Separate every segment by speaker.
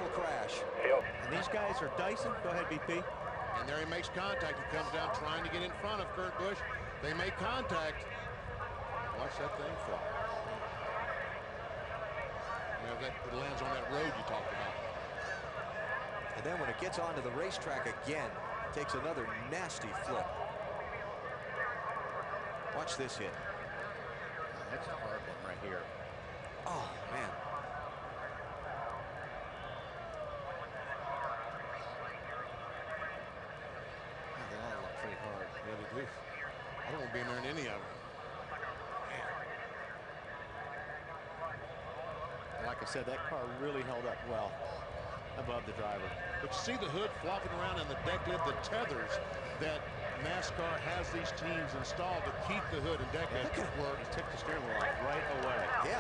Speaker 1: total crash.
Speaker 2: And these guys are dicing. Go ahead, BP.
Speaker 3: And there he makes contact. He comes down trying to get in front of Kurt Busch. They make contact. Watch that thing fly. You know, it lands on that road you talked about.
Speaker 1: And then when it gets onto the racetrack again, takes another nasty flip. Watch this hit.
Speaker 3: That's a hard one right here.
Speaker 1: Oh, man.
Speaker 3: They all look pretty hard. Yeah, they do. I don't want to be in there in any of them.
Speaker 2: Like I said, that car really held up well above the driver.
Speaker 3: But you see the hood flopping around and the deck lid, the tethers that Nascar has these teams installed to keep the hood and deck lid work.
Speaker 2: He took the steering wheel off right away.
Speaker 1: Yeah.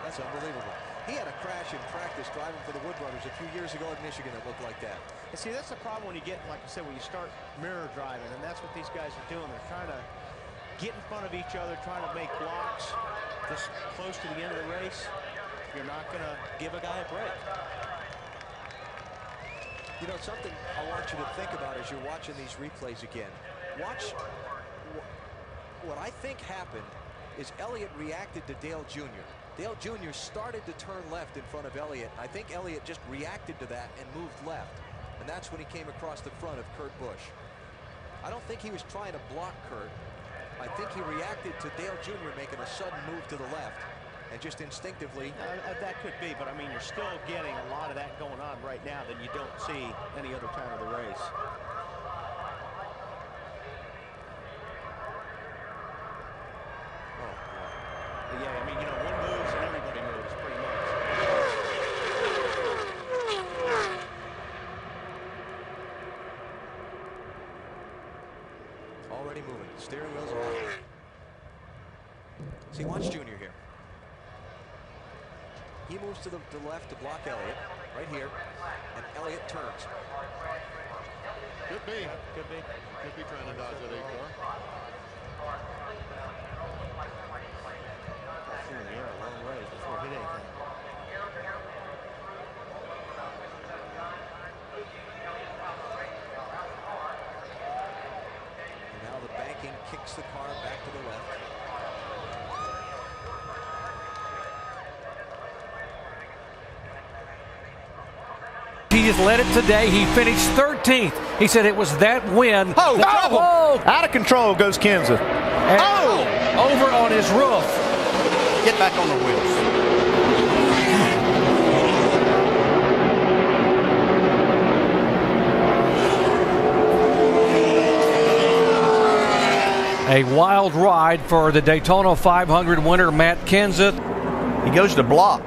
Speaker 1: That's unbelievable. He had a crash in practice driving for the Woodrunners a few years ago in Michigan that looked like that.
Speaker 2: And see, that's the problem when you get, like I said, when you start mirror driving, and that's what these guys are doing. They're trying to get in front of each other, trying to make blocks this close to the end of the race. You're not going to give a guy a break.
Speaker 1: You know, something I want you to think about as you're watching these replays again. Watch what I think happened is Elliott reacted to Dale Jr. Dale Jr. started to turn left in front of Elliott. I think Elliott just reacted to that and moved left. And that's when he came across the front of Kurt Busch. I don't think he was trying to block Kurt. I think he reacted to Dale Jr. making a sudden move to the left. And just instinctively.
Speaker 2: That could be, but I mean, you're still getting a lot of that going on right now that you don't see any other time of the race.
Speaker 1: Oh, boy.
Speaker 2: Yeah, I mean, you know, one moves and everybody moves pretty much.
Speaker 1: Already moving. Steering wheel's off. See, watch Junior here. He moves to the left to block Elliott, right here, and Elliott turns.
Speaker 3: Could be. Could be. Could be trying to dodge that 8 car.
Speaker 2: In the air a long ways before it hit anything.
Speaker 1: And now the banking kicks the car back to the left.
Speaker 4: He just led it today. He finished 13th. He said it was that win.
Speaker 5: Oh, out of control goes Kenseth.
Speaker 4: Over on his roof.
Speaker 5: Get back on the wheels.
Speaker 4: A wild ride for the Daytona 500 winner, Matt Kenseth.
Speaker 5: He goes to block.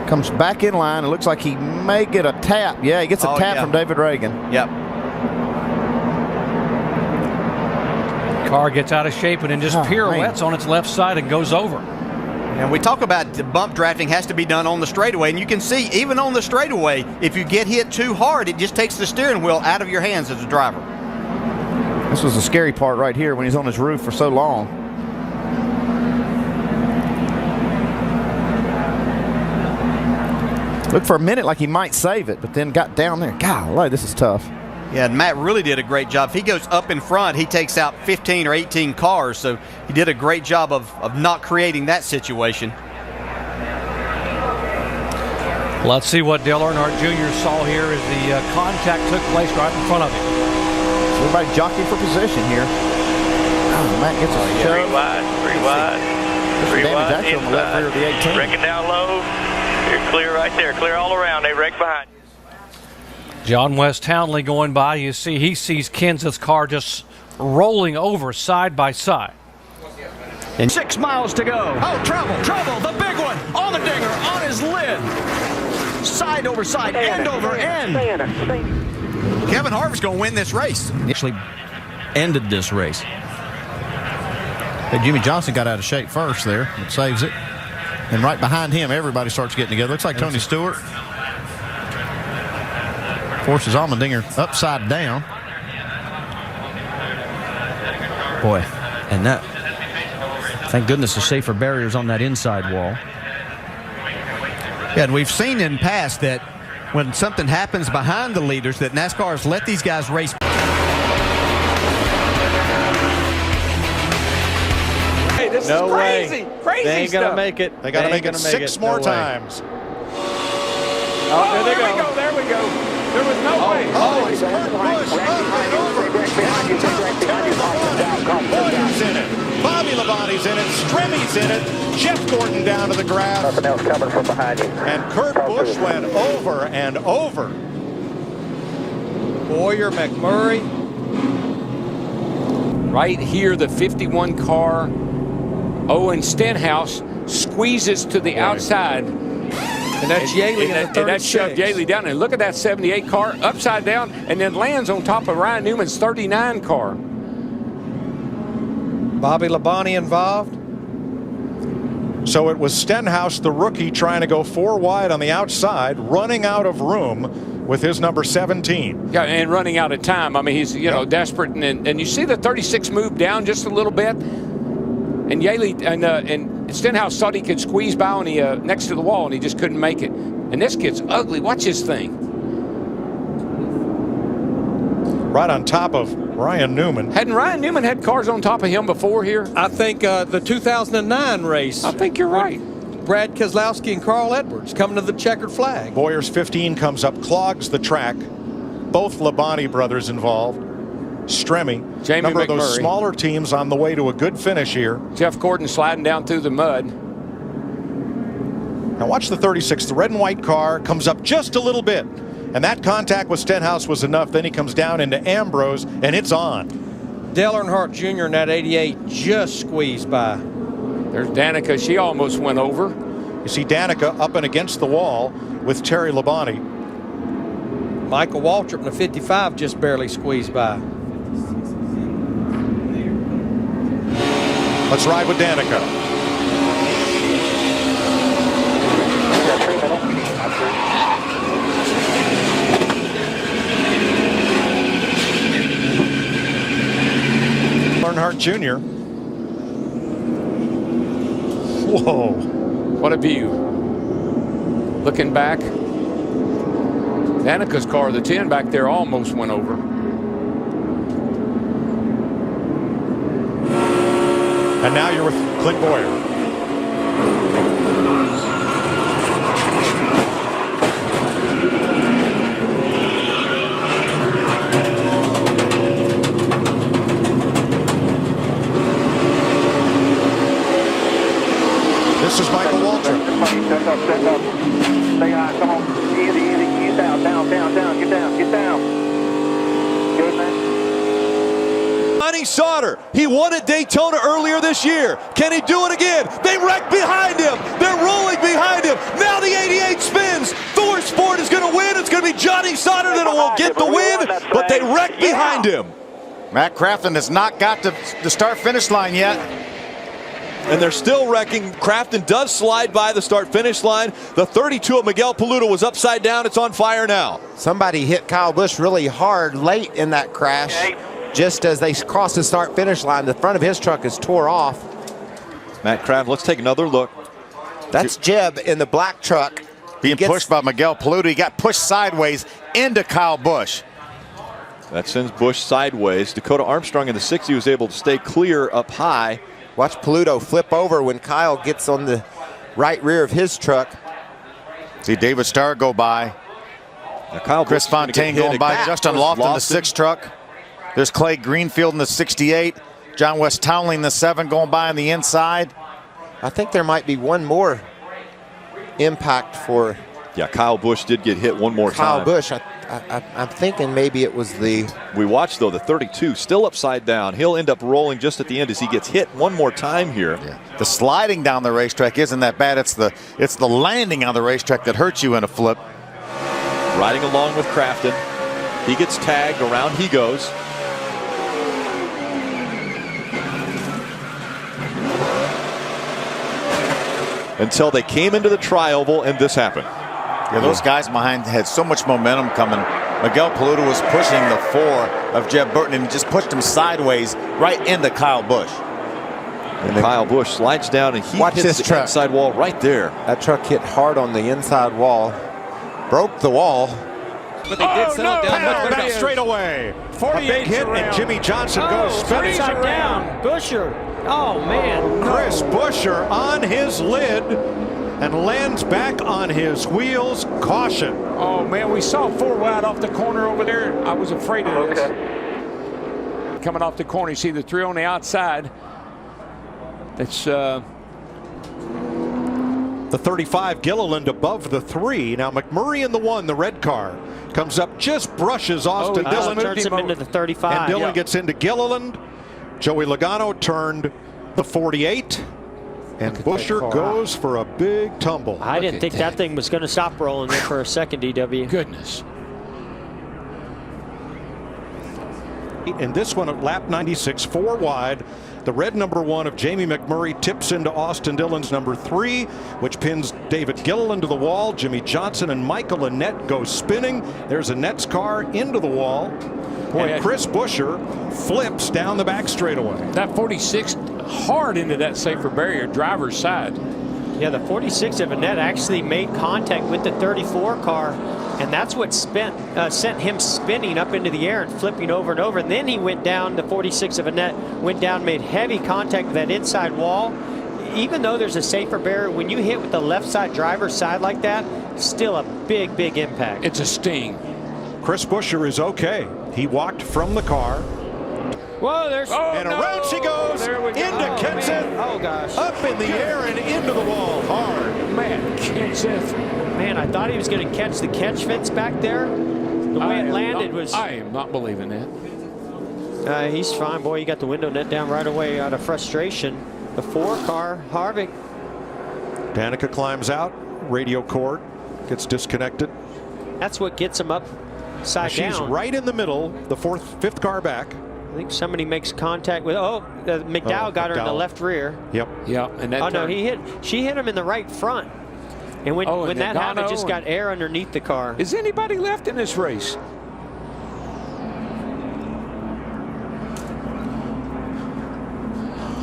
Speaker 5: Comes back in line. It looks like he may get a tap. Yeah, he gets a tap from David Reagan. Yep.
Speaker 4: Car gets out of shape and then just pirouettes on its left side and goes over.
Speaker 6: And we talk about the bump drafting has to be done on the straightaway, and you can see even on the straightaway, if you get hit too hard, it just takes the steering wheel out of your hands as a driver.
Speaker 5: This was the scary part right here when he's on his roof for so long. Looked for a minute like he might save it, but then got down there. Golly, this is tough.
Speaker 6: Yeah, and Matt really did a great job. If he goes up in front, he takes out 15 or 18 cars, so he did a great job of not creating that situation.
Speaker 4: Let's see what Dale Earnhardt Jr. saw here as the contact took place right in front of him.
Speaker 5: So everybody jockeying for position here. Oh, Matt gets a shove.
Speaker 7: 3 wide, 3 wide. 3 wide,
Speaker 5: on the left rear of the 18.
Speaker 7: Breaking down low. You're clear right there. Clear all around. They wreck behind you.
Speaker 4: John West Townley going by. You see, he sees Kenseth's car just rolling over side by side.
Speaker 8: And 6 miles to go. Oh, trouble, the big one on the dinger, on his lid. Side over side, end over end.
Speaker 6: Kevin Harvick's going to win this race.
Speaker 8: Actually ended this race.
Speaker 5: Hey, Jimmy Johnson got out of shape first there. It saves it. And right behind him, everybody starts getting together. Looks like Tony Stewart forces Allmendinger upside down.
Speaker 8: Boy, and that, thank goodness, the safer barriers on that inside wall.
Speaker 6: Yeah, and we've seen in past that when something happens behind the leaders, that NASCAR has let these guys race.
Speaker 9: Hey, this
Speaker 8: No
Speaker 9: is crazy.
Speaker 8: way.
Speaker 9: Crazy
Speaker 8: They ain't
Speaker 9: stuff.
Speaker 8: gonna make it.
Speaker 3: They got to make it
Speaker 8: gonna
Speaker 3: 6 more
Speaker 8: No way.
Speaker 3: times.
Speaker 8: Oh, there they go.
Speaker 9: There we go. There was no way.
Speaker 3: Oh, it's Kurt Busch up and over. Boyer's in it. Bobby Labonte's in it. Stremmy's in it. Jeff Gordon down to the grass.
Speaker 7: Nothing else coming from behind you.
Speaker 3: And Kurt Busch went over and over.
Speaker 8: Boyer, McMurray.
Speaker 9: Right here, the 51 car, Owen Stenhouse, squeezes to the outside.
Speaker 8: And that's Yaley in the 36.
Speaker 9: And that shoved Yaley down. And look at that 78 car upside down and then lands on top of Ryan Newman's 39 car.
Speaker 8: Bobby Labonte involved.
Speaker 3: So it was Stenhouse, the rookie, trying to go 4 wide on the outside, running out of room with his number 17.
Speaker 9: Yeah, and running out of time. I mean, he's, you know, desperate. And you see the 36 move down just a little bit. And Yaley and Stenhouse thought he could squeeze by on the next to the wall, and he just couldn't make it. And this kid's ugly. Watch this thing.
Speaker 3: Right on top of Ryan Newman.
Speaker 9: Hadn't Ryan Newman had cars on top of him before here?
Speaker 8: I think the 2009 race.
Speaker 9: I think you're right.
Speaker 8: Brad Keselowski and Carl Edwards coming to the checkered flag.
Speaker 3: Boyer's 15 comes up, clogs the track. Both Labonte brothers involved. Stremme,
Speaker 9: Jamie
Speaker 3: number of those
Speaker 9: McMurray.
Speaker 3: smaller teams on the way to a good finish here.
Speaker 9: Jeff Gordon sliding down through the mud.
Speaker 3: Now watch the 36. The red and white car comes up just a little bit. And that contact with Stenhouse was enough. Then he comes down into Ambrose, and it's on.
Speaker 8: Dale Earnhardt Jr. in that 88 just squeezed by.
Speaker 9: There's Danica. She almost went over.
Speaker 3: You see Danica up and against the wall with Terry Labonte.
Speaker 8: Michael Waltrip in the 55 just barely squeezed by.
Speaker 3: Let's ride with Danica. Earnhardt Jr. Whoa.
Speaker 9: What a view. Looking back. Danica's car, the 10 back there, almost went over.
Speaker 3: And now you're with Clint Boyer. This is Michael Waltrip.
Speaker 7: Stand up. Stay high. Come on. Easy. Get down. Get down. Good, man.
Speaker 10: Johnny Sauter, he won at Daytona earlier this year. Can he do it again? They wreck behind him. They're rolling behind him. Now the 88 spins. Thor Sport is going to win. It's going to be Johnny Sauter that will get the win, but they wreck behind him.
Speaker 5: Matt Crafton has not got to the start-finish line yet.
Speaker 10: And they're still wrecking. Crafton does slide by the start-finish line. The 32 of Miguel Paludo was upside down. It's on fire now.
Speaker 11: Somebody hit Kyle Busch really hard late in that crash. Just as they crossed the start-finish line, the front of his truck is tore off.
Speaker 10: Matt Crafton, let's take another look.
Speaker 11: That's Jeb in the black truck.
Speaker 5: Being pushed by Miguel Paludo. He got pushed sideways into Kyle Busch.
Speaker 10: That sends Busch sideways. Dakota Armstrong in the 60 was able to stay clear up high.
Speaker 11: Watch Paludo flip over when Kyle gets on the right rear of his truck.
Speaker 5: See David Starr go by.
Speaker 10: Now
Speaker 5: Chris Fontaine going by. Justin Lofton in the 6 truck. There's Clay Greenfield in the 68. John West Townley in the 7 going by on the inside.
Speaker 11: I think there might be one more impact for...
Speaker 10: Yeah, Kyle Busch did get hit one more time.
Speaker 11: Kyle Busch, I'm thinking maybe it was the...
Speaker 10: We watched, though, the 32 still upside down. He'll end up rolling just at the end as he gets hit one more time here.
Speaker 5: Yeah. The sliding down the racetrack isn't that bad. It's the landing on the racetrack that hurts you in a flip.
Speaker 10: Riding along with Crafton. He gets tagged. Around he goes. Until they came into the tri-oval and this happened.
Speaker 5: Yeah, those guys behind had so much momentum coming. Miguel Paludo was pushing the 4 of Jeb Burton and just pushed him sideways right into Kyle Busch.
Speaker 10: And Kyle Busch slides down and he hits the inside wall right there.
Speaker 11: That truck hit hard on the inside wall, broke the wall.
Speaker 10: But they did settle down much better.
Speaker 3: Back straightaway. A big hit, and Jimmy Johnson goes spinning.
Speaker 12: Down. Buescher. Oh, man.
Speaker 3: Chris Buescher on his lid and lands back on his wheels. Caution.
Speaker 9: Oh, man, we saw 4 wide off the corner over there. I was afraid of this. Coming off the corner, you see the 3 on the outside. That's
Speaker 3: the 35 Gilliland above the 3. Now McMurray in the 1, the red car, comes up, just brushes Austin Dillon.
Speaker 12: Turns him into the 35.
Speaker 3: And Dillon gets into Gilliland. Joey Logano turned the 48. And Buescher goes for a big tumble.
Speaker 12: I didn't think that thing was going to stop rolling there for a second, DW.
Speaker 9: Goodness.
Speaker 3: And this one at lap 96, 4 wide. The red number 1 of Jamie McMurray tips into Austin Dillon's number 3, which pins David Gilliland to the wall. Jimmy Johnson and Michael Annett go spinning. There's Annett's car into the wall. And Chris Buescher flips down the back straightaway.
Speaker 9: That 46 hard into that safer barrier, driver's side.
Speaker 12: Yeah, the 46 of Annett actually made contact with the 34 car, and that's what sent him spinning up into the air and flipping over and over. And then he went down, the 46 of Annett went down, made heavy contact with that inside wall. Even though there's a safer barrier, when you hit with the left side driver's side like that, still a big, big impact.
Speaker 9: It's a sting.
Speaker 3: Chris Buescher is okay. He walked from the car.
Speaker 12: Whoa, there's...
Speaker 3: and around she goes into Kenseth.
Speaker 12: Oh, gosh.
Speaker 3: Up in the air and into the wall hard.
Speaker 9: Man, Kenseth.
Speaker 12: Man, I thought he was going to catch the catch fence back there. The way it landed was...
Speaker 9: I am not believing that.
Speaker 12: He's fine, boy. You got the window net down right away out of frustration. The 4 car, Harvick.
Speaker 3: Danica climbs out. Radio cord gets disconnected.
Speaker 12: That's what gets him up side down.
Speaker 3: She's right in the middle, the 5th car back.
Speaker 12: I think somebody makes contact with. McDowell got her in the left rear.
Speaker 3: Yep.
Speaker 9: And that
Speaker 12: no, she hit him in the right front. And when that happened, just got air underneath the car.
Speaker 9: Is anybody left in this race?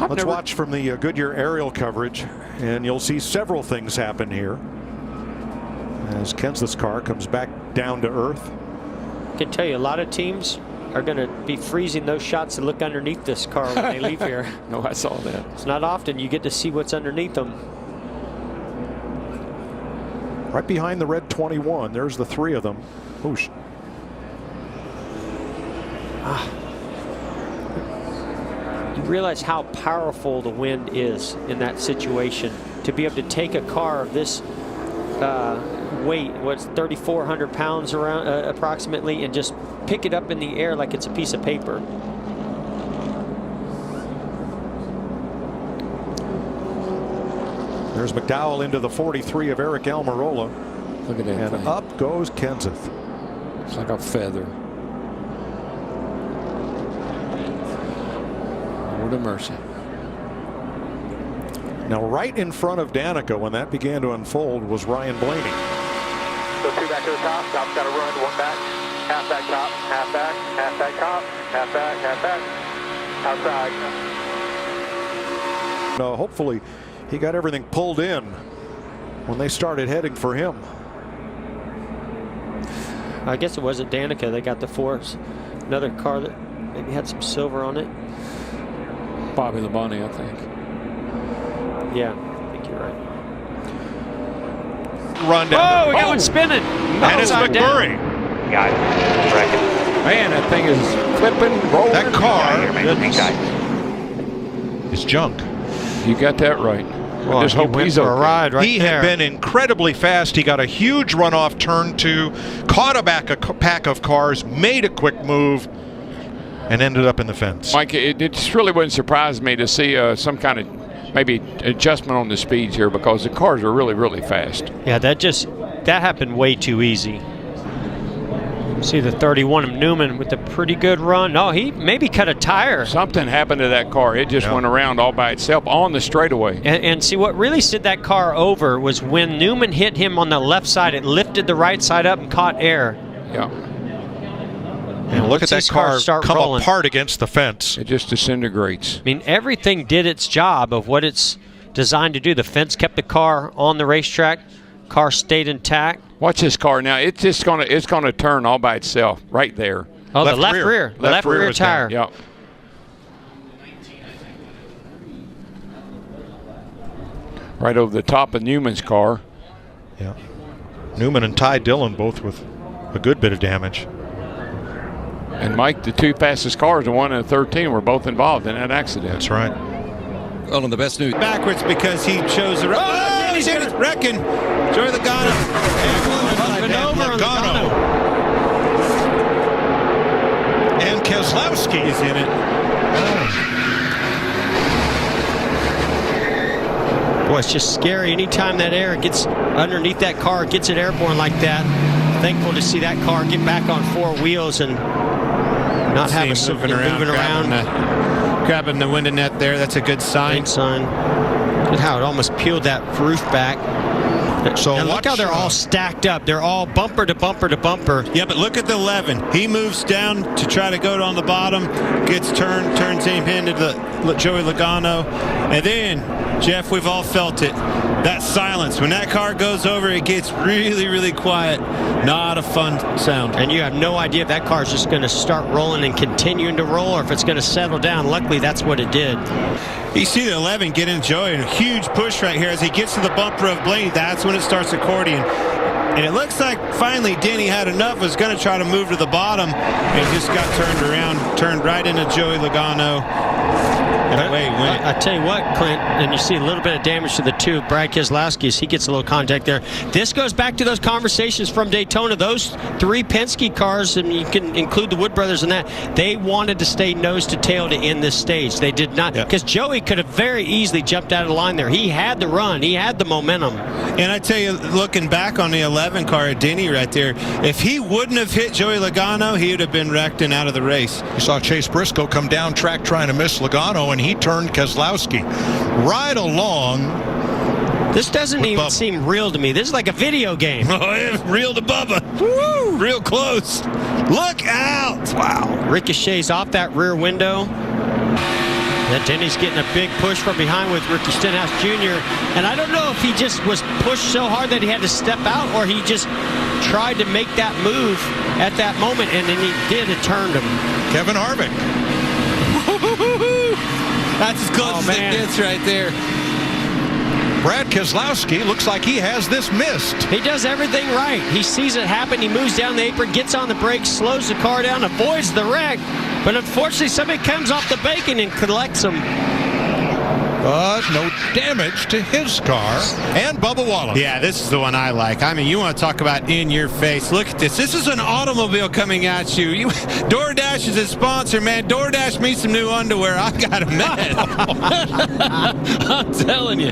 Speaker 3: Let's watch from the Goodyear aerial coverage, and you'll see several things happen here as Kenseth's car comes back down to earth.
Speaker 12: I can tell you, a lot of teams are going to be freezing those shots to look underneath this car when they leave here.
Speaker 9: No, I saw that.
Speaker 12: It's not often you get to see what's underneath them.
Speaker 3: Right behind the red 21, there's the 3 of them. Whoosh.
Speaker 12: You realize how powerful the wind is in that situation. To be able to take a car of this weight, what's 3,400 pounds around approximately, and just pick it up in the air like it's a piece of paper.
Speaker 3: There's McDowell into the 43 of Eric Almirola.
Speaker 9: Look at that
Speaker 3: and
Speaker 9: thing.
Speaker 3: Up goes Kenseth.
Speaker 9: It's like a feather. Lord of mercy.
Speaker 3: Now right in front of Danica when that began to unfold was Ryan Blaney.
Speaker 7: So 2 back to the top. Top's got to run. 1 back. Half back top. Half back. Half back top. Half back. Half back. Outside.
Speaker 3: No, hopefully he got everything pulled in when they started heading for him.
Speaker 12: I guess it wasn't Danica. They got the force. Another car that maybe had some silver on it.
Speaker 9: Bobby Labonte, I think.
Speaker 12: Yeah, I think you're right.
Speaker 3: Run down.
Speaker 12: Oh, we got one spinning.
Speaker 3: And it's McMurray.
Speaker 7: Got it.
Speaker 9: Man, that thing is clipping, rolling.
Speaker 3: That car is junk.
Speaker 9: You got that right.
Speaker 3: Well,
Speaker 9: I just hope he's okay.
Speaker 12: A ride right
Speaker 3: he
Speaker 12: there.
Speaker 3: had been incredibly fast. He got a huge runoff turn 2, caught a pack of cars, made a quick move, and ended up in the fence.
Speaker 9: Mike, it just really wouldn't surprise me to see some kind of maybe adjustment on the speeds here because the cars are really, really fast.
Speaker 12: Yeah, that happened way too easy. See the 31 of Newman with a pretty good run. No, he maybe cut a tire.
Speaker 9: Something happened to that car. It just went around all by itself on the straightaway.
Speaker 12: And see, what really slid that car over was when Newman hit him on the left side, it lifted the right side up and caught air.
Speaker 9: Yeah.
Speaker 3: And look at that car come apart against the fence.
Speaker 9: It just disintegrates.
Speaker 12: I mean, everything did its job of what it's designed to do. The fence kept the car on the racetrack. Car stayed intact.
Speaker 9: Watch this car now. It's gonna turn all by itself right there.
Speaker 12: Oh, the left rear. The left rear tire.
Speaker 9: Yep. Right over the top of Newman's car.
Speaker 3: Yeah. Newman and Ty Dillon both with a good bit of damage.
Speaker 9: And Mike, the two fastest cars, the 1 and the 13, were both involved in that accident.
Speaker 3: That's right.
Speaker 10: Well, and the best news.
Speaker 13: Backwards because he chose the right. Oh, he's in it. Wrecking. Joey Logano.
Speaker 3: Logano. And Keselowski
Speaker 13: is in it.
Speaker 12: Boy, it's just scary. Anytime that air gets underneath that car, gets it airborne like that. Thankful to see that car get back on four wheels and not have a moving around.
Speaker 13: Grabbing the window net there. That's a good sign.
Speaker 12: Good sign. Look how it almost peeled that roof back. So and look how they're all stacked up. They're all bumper to bumper to bumper.
Speaker 13: Yeah, but look at the 11. He moves down to try to go on the bottom, gets turns him into the Joey Logano, and then Jeff, we've all felt it. That silence when that car goes over, it gets really, really quiet. Not a fun sound.
Speaker 12: And you have no idea if that car is just going to start rolling and continuing to roll, or if it's going to settle down. Luckily, that's what it did.
Speaker 13: You see the 11 get in Joey, and a huge push right here as he gets to the bumper of Blaney. That's when it starts accordion. And it looks like finally Denny had enough, was going to try to move to the bottom, and just got turned around, turned right into Joey Logano.
Speaker 12: I tell you what, Clint, and you see a little bit of damage to the two. Brad Keselowski, as he gets a little contact there. This goes back to those conversations from Daytona. Those three Penske cars, and you can include the Wood brothers in that, they wanted to stay nose to tail to end this stage. They did not, because Joey could have very easily jumped out of the line there. He had the run. He had the momentum.
Speaker 13: And I tell you, looking back on the 11 car at Denny right there, if he wouldn't have hit Joey Logano, he would have been wrecked and out of the race.
Speaker 3: You saw Chase Briscoe come down track trying to miss Logano, and he turned Keselowski right along.
Speaker 12: This doesn't even seem real to me. This is like a video game.
Speaker 13: Oh, it's real to Bubba. Woo! Real close. Look out.
Speaker 12: Wow. Ricochets off that rear window. And Denny's getting a big push from behind with Ricky Stenhouse Jr. And I don't know if he just was pushed so hard that he had to step out, or he just tried to make that move at that moment, and then he did. It turned him.
Speaker 3: Kevin Harvick.
Speaker 13: That's as close as it gets right there.
Speaker 3: Brad Keselowski looks like he has this missed.
Speaker 12: He does everything right. He sees it happen. He moves down the apron, gets on the brakes, slows the car down, avoids the wreck. But unfortunately, somebody comes off the bacon and collects him.
Speaker 3: But no damage to his car and Bubba Wallace.
Speaker 13: Yeah, this is the one I like. I mean, you want to talk about in your face. Look at this. This is an automobile coming at you. DoorDash is a sponsor, man. DoorDash me some new underwear. I got a mess. I'm telling you.